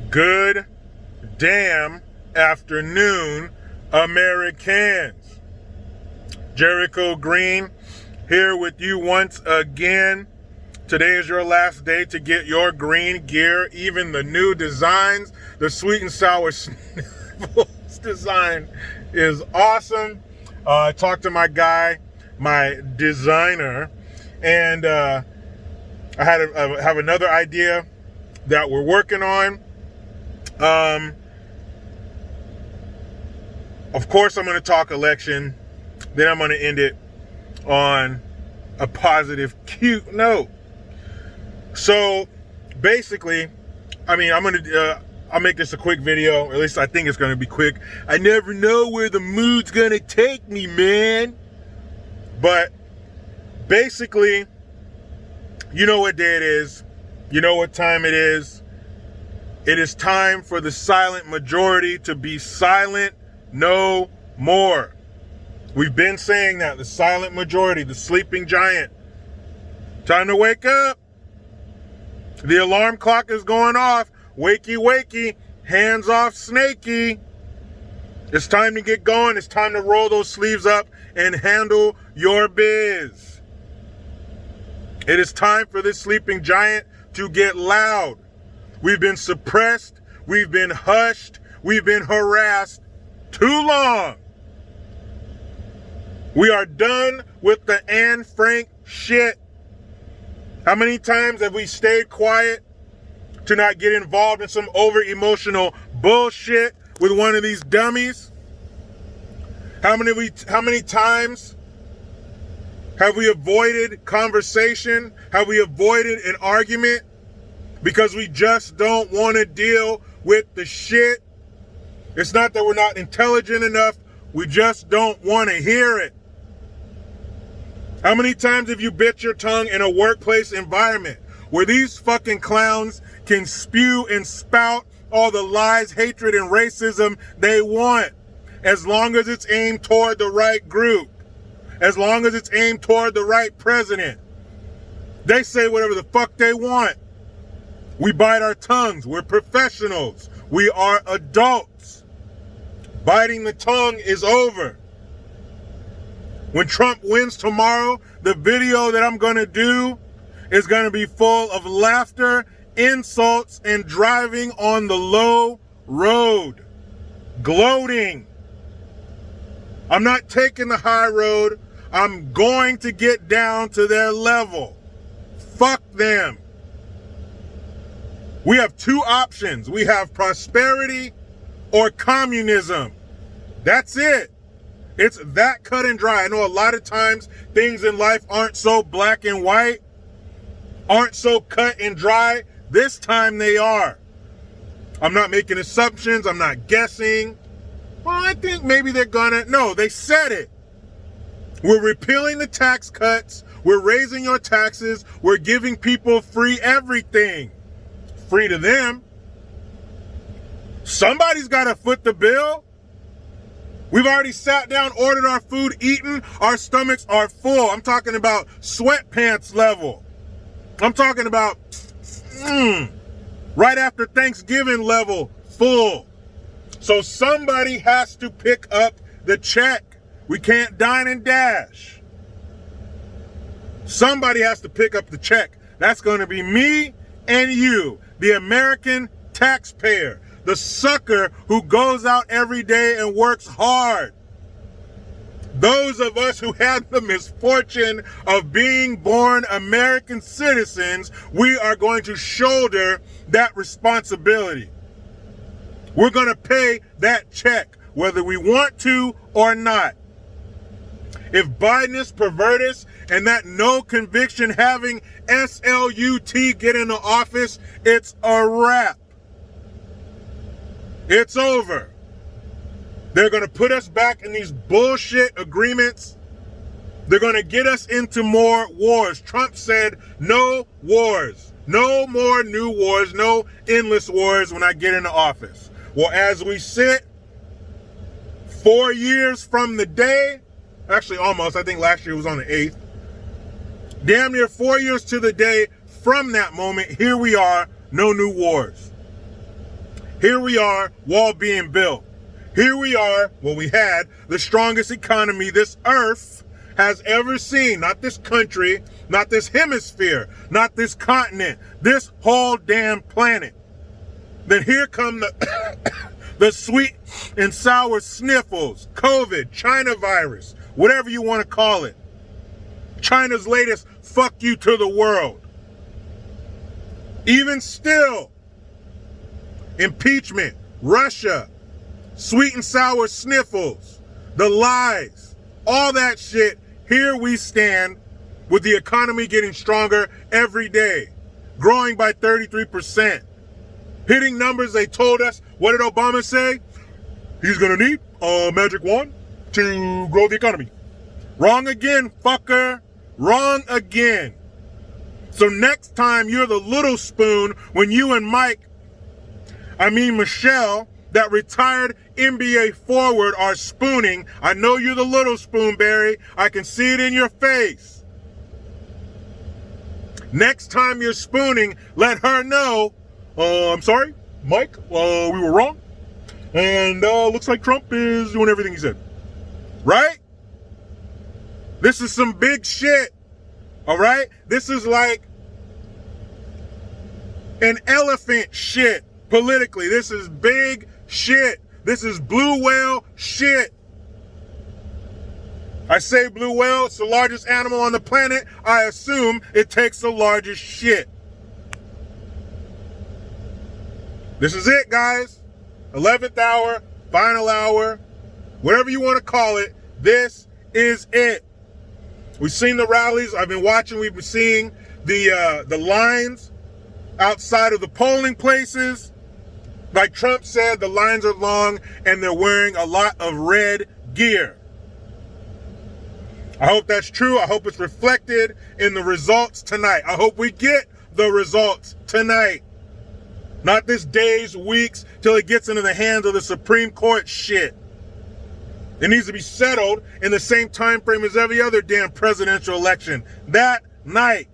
Good damn afternoon, Americans. Jericho Green here with you once again. Today is your last day to get your green gear, even the new designs. The sweet and sour sniffles design is awesome. I talked to my guy, my designer, and I have another idea that we're working on. Of course, I'm going to talk election. Then I'm going to end it on a positive, cute note. So basically, I'll make this a quick video, or at least I think it's going to be quick. I never know where the mood's going to take me, man. But basically, you know what day it is. You know what time it is. It is time for the silent majority to be silent no more. We've been saying that, the silent majority, the sleeping giant. Time to wake up. The alarm clock is going off. Wakey, wakey, hands off Snakey. It's time to get going. It's time to roll those sleeves up and handle your biz. It is time for this sleeping giant to get loud. We've been suppressed. We've been hushed. We've been harassed too long. We are done with the Anne Frank shit. How many times have we stayed quiet to not get involved in some over-emotional bullshit with one of these dummies? How many times have we avoided conversation? Have we avoided an argument because we just don't want to deal with the shit? It's not that we're not intelligent enough. We just don't want to hear it. How many times have you bit your tongue in a workplace environment where these fucking clowns can spew and spout all the lies, hatred, and racism they want, as long as it's aimed toward the right group, as long as it's aimed toward the right president? They say whatever the fuck they want. We bite our tongues. We're professionals. We are adults. Biting the tongue is over. When Trump wins tomorrow, the video that I'm going to do is going to be full of laughter, insults, and driving on the low road. Gloating. I'm not taking the high road. I'm going to get down to their level. Fuck them. We have two options. We have prosperity or communism. That's it. It's that cut and dry. I know a lot of times things in life aren't so black and white, aren't so cut and dry. This time they are. I'm not making assumptions. I'm not guessing. Well, I think maybe they're gonna. No, they said it. We're repealing the tax cuts. We're raising your taxes. We're giving people free everything. Free to them. Somebody's got to foot the bill. We've already sat down, ordered our food, eaten. Our stomachs are full. I'm talking about sweatpants level. I'm talking about right after Thanksgiving level, full. So somebody has to pick up the check. We can't dine and dash. Somebody has to pick up the check. That's going to be me and you, the American taxpayer. The sucker who goes out every day and works hard. Those of us who had the misfortune of being born American citizens, we are going to shoulder that responsibility. We're going to pay that check, whether we want to or not. If Biden is pervertus and that no conviction having SLUT get in the office, it's a wrap. It's over. They're going to put us back in these bullshit agreements. They're going to get us into more wars. Trump said no wars. No more new wars. No endless wars when I get into office. Well, as we sit 4 years from the day, actually almost, I think last year was on the 8th. Damn near 4 years to the day from that moment, here we are, no new wars. Here we are, wall being built. Here we are, well, we had the strongest economy this earth has ever seen. Not this country, not this hemisphere, not this continent, this whole damn planet. Then here come the sweet and sour sniffles, COVID, China virus, whatever you want to call it. China's latest fuck you to the world. Even still, impeachment, Russia, sweet and sour sniffles, the lies, all that shit. Here we stand with the economy getting stronger every day, growing by 33%, hitting numbers they told us. What did Obama say? He's gonna need a magic wand to grow the economy. Wrong again, fucker. Wrong again. So next time you're the little spoon when you and Michelle, that retired NBA forward, are spooning. I know you're the little spoon, Barry. I can see it in your face. Next time you're spooning, let her know, I'm sorry, Mike, we were wrong. And looks like Trump is doing everything he said. Right? This is some big shit. All right? This is like an elephant shit politically. This is big shit. This is blue whale shit. I say blue whale, it's the largest animal on the planet. I assume it takes the largest shit. This is it, guys. 11th hour, final hour, whatever you want to call it. This is it. We've seen the rallies. I've been watching. We've been seeing the lines outside of the polling places. Like Trump said, the lines are long and they're wearing a lot of red gear. I hope that's true. I hope it's reflected in the results tonight. I hope we get the results tonight. Not this days, weeks, till it gets into the hands of the Supreme Court shit. It needs to be settled in the same time frame as every other damn presidential election. That night.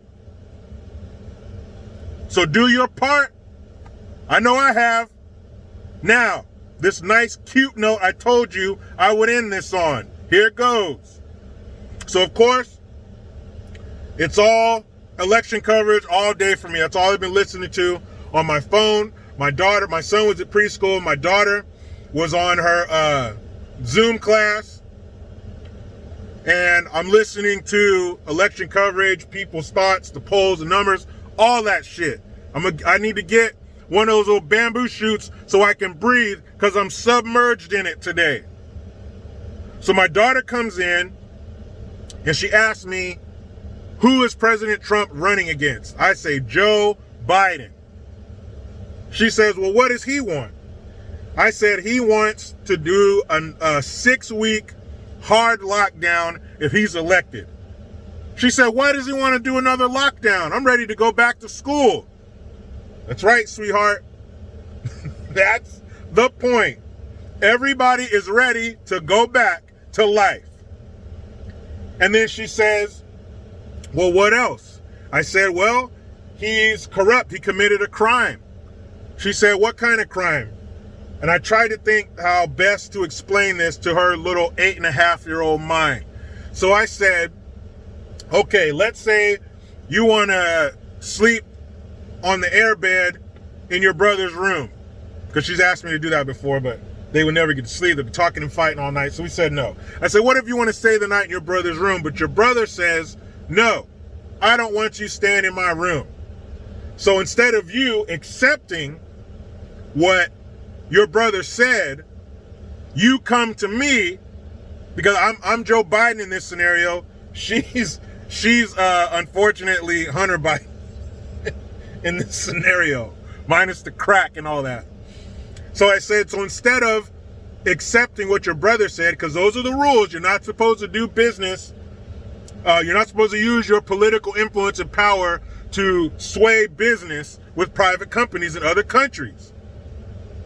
So do your part. I know I have. Now, this nice, cute note I told you I would end this on. Here it goes. So, of course, it's all election coverage all day for me. That's all I've been listening to on my phone. My son was at preschool. My daughter was on her Zoom class. And I'm listening to election coverage, people's thoughts, the polls, the numbers, all that shit. I need to get one of those little bamboo shoots so I can breathe because I'm submerged in it today. So my daughter comes in and she asks me, who is President Trump running against? I say, Joe Biden. She says, well, what does he want? I said he wants to do a 6-week hard lockdown if he's elected. She said, why does he want to do another lockdown? I'm ready to go back to school. That's right, sweetheart. That's the point. Everybody is ready to go back to life. And then she says, well, what else? I said, well, he's corrupt. He committed a crime. She said, what kind of crime? And I tried to think how best to explain this to her little 8.5-year-old mind. So I said, okay, let's say you want to sleep on the airbed in your brother's room. Because she's asked me to do that before, but they would never get to sleep. They'd be talking and fighting all night. So we said no. I said, what if you want to stay the night in your brother's room? But your brother says, no, I don't want you staying in my room. So instead of you accepting what your brother said, you come to me, because I'm Joe Biden in this scenario. She's unfortunately Hunter Biden in this scenario, minus the crack and all that. So I said, so instead of accepting what your brother said, because those are the rules, you're not supposed to do business. You're not supposed to use your political influence and power to sway business with private companies in other countries.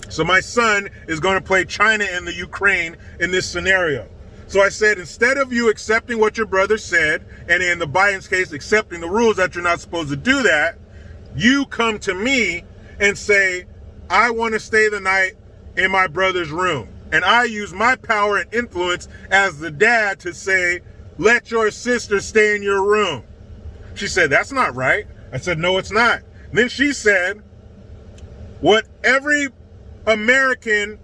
So my son is going to play China and the Ukraine in this scenario. So I said, instead of you accepting what your brother said, and in the Biden's case, accepting the rules that you're not supposed to do that, you come to me and say, I want to stay the night in my brother's room. And I use my power and influence as the dad to say, let your sister stay in your room. She said, that's not right. I said, no, it's not. And then she said, what every American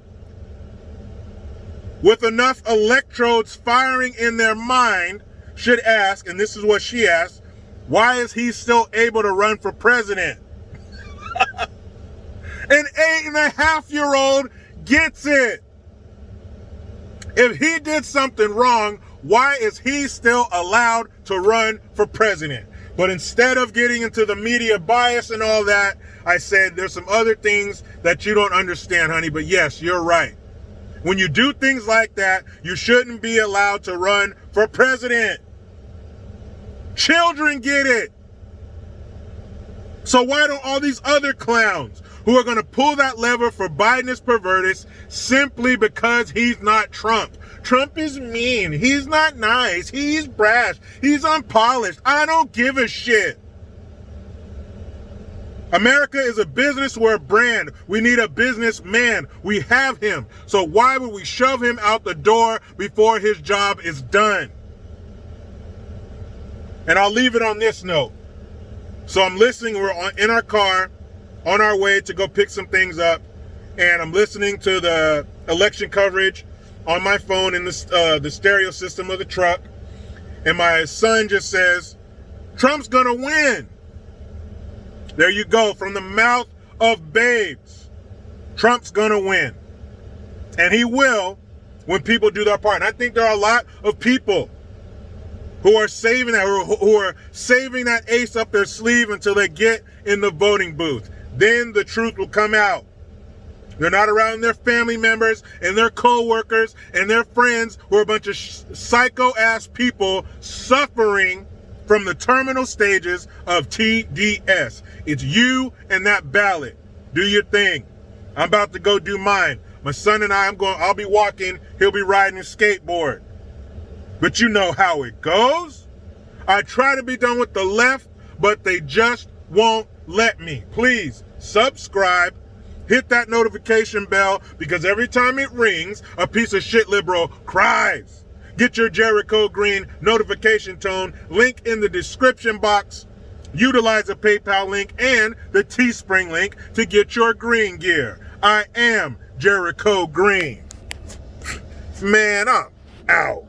with enough electrodes firing in their mind should ask, and this is what she asked, why is he still able to run for president? An 8.5-year-old gets it. If he did something wrong, why is he still allowed to run for president? But instead of getting into the media bias and all that, I said there's some other things that you don't understand, honey. But yes, you're right. When you do things like that, you shouldn't be allowed to run for president. Children get it. So why don't all these other clowns who are going to pull that lever for Biden is perverted simply because he's not Trump? Trump is mean. He's not nice. He's brash. He's unpolished. I don't give a shit. America is a business, we're a brand. We need a businessman. We have him. So why would we shove him out the door before his job is done? And I'll leave it on this note. So I'm listening. We're in our car on our way to go pick some things up. And I'm listening to the election coverage on my phone in the stereo system of the truck. And my son just says, Trump's going to win. There you go, from the mouth of babes. Trump's gonna win. And he will when people do their part. And I think there are a lot of people who are saving that, who are saving that ace up their sleeve until they get in the voting booth. Then the truth will come out. They're not around their family members and their co-workers and their friends who are a bunch of psycho-ass people suffering from the terminal stages of TDS. It's you and that ballot. Do your thing. I'm about to go do mine. My son and I'll be walking, he'll be riding his skateboard. But you know how it goes. I try to be done with the left, but they just won't let me. Please subscribe, hit that notification bell, because every time it rings, a piece of shit liberal cries. Get your Jericho Green notification tone, link in the description box. Utilize the PayPal link and the Teespring link to get your green gear. I am Jericho Green. Man, I'm out.